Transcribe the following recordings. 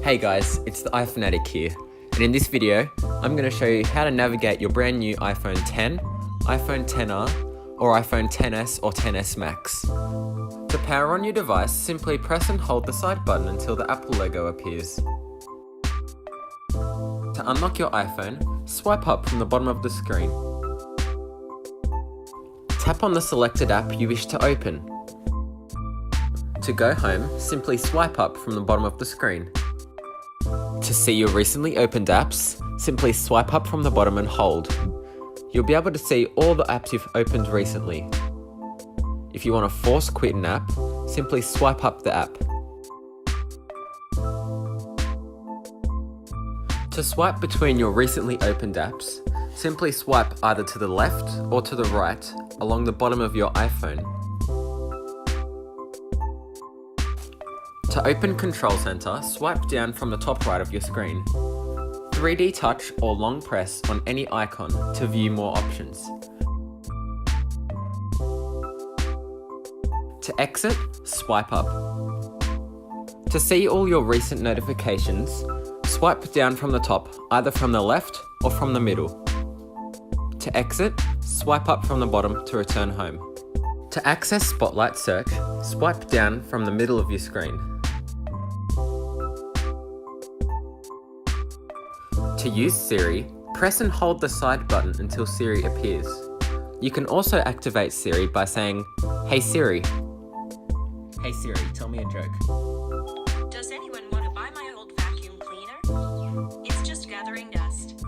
Hey guys, it's the iPhonatic here, and in this video, I'm going to show you how to navigate your brand new iPhone 10, iPhone 10R, or iPhone 10s or 10s Max. To power on your device, simply press and hold the side button until the Apple logo appears. To unlock your iPhone, swipe up from the bottom of the screen. Tap on the selected app you wish to open. To go home, simply swipe up from the bottom of the screen. To see your recently opened apps, simply swipe up from the bottom and hold. You'll be able to see all the apps you've opened recently. If you want to force quit an app, simply swipe up the app. To swipe between your recently opened apps, simply swipe either to the left or to the right along the bottom of your iPhone. To open Control Center, swipe down from the top right of your screen. 3D touch or long press on any icon to view more options. To exit, swipe up. To see all your recent notifications, swipe down from the top, either from the left or from the middle. To exit, swipe up from the bottom to return home. To access Spotlight Search, swipe down from the middle of your screen. To use Siri, press and hold the side button until Siri appears. You can also activate Siri by saying, "Hey Siri." Hey Siri, tell me a joke. Does anyone want to buy my old vacuum cleaner? It's just gathering dust.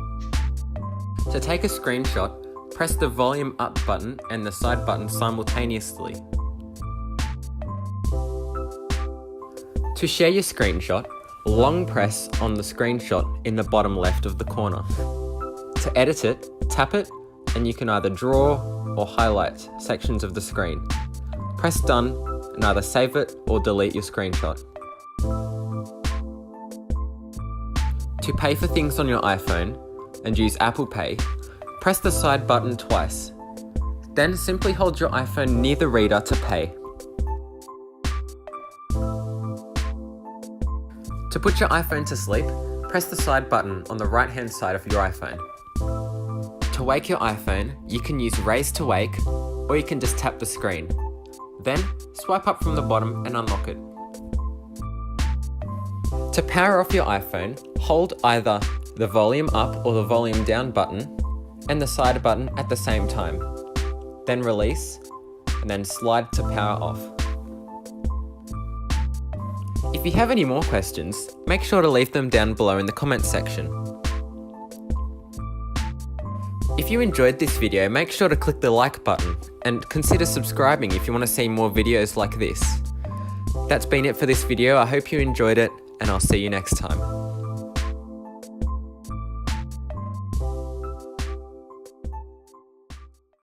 To take a screenshot, press the volume up button and the side button simultaneously. To share your screenshot, long press on the screenshot in the bottom left of the corner. To edit it, tap it, and you can either draw or highlight sections of the screen. Press done and either save it or delete your screenshot. To pay for things on your iPhone and use Apple Pay, press the side button twice. Then simply hold your iPhone near the reader to pay. To put your iPhone to sleep, press the side button on the right-hand side of your iPhone. To wake your iPhone, you can use Raise to Wake, or you can just tap the screen. Then, swipe up from the bottom and unlock it. To power off your iPhone, hold either the volume up or the volume down button and the side button at the same time. Then release, and then slide to power off. If you have any more questions, make sure to leave them down below in the comments section. If you enjoyed this video, make sure to click the like button and consider subscribing if you want to see more videos like this. That's been it for this video. I hope you enjoyed it, and I'll see you next time.